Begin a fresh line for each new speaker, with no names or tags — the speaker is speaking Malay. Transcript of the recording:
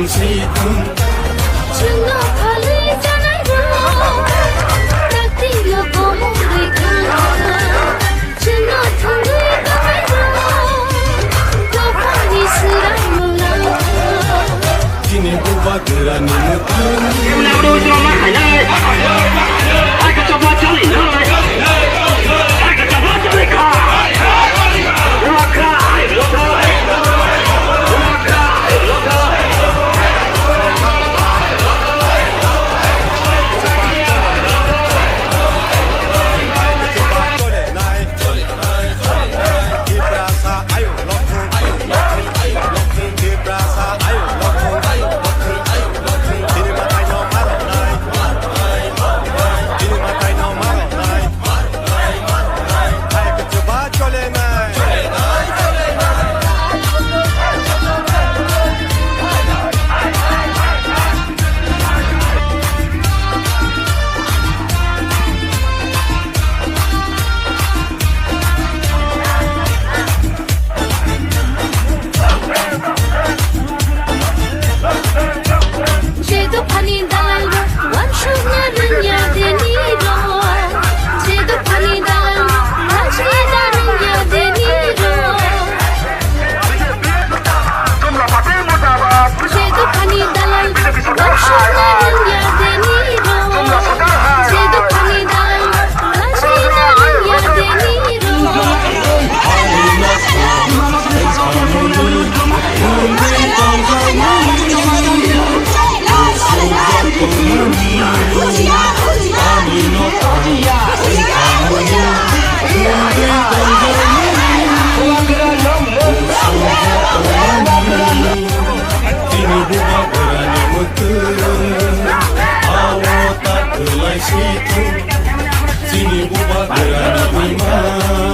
situng
Chinga khali janai ro Takti lo komong dekha Chinga thangui kamai ro Kapani sirai mula
Kini buba gerani mutun
Em nào đôi cho má hải nơi ai có cho ba cháu lì nơi ai có cho ba cháu lì khả lo khả lo thôi
Kini buba gerani mutun Awak tak kelai situng Kini buba gerani iman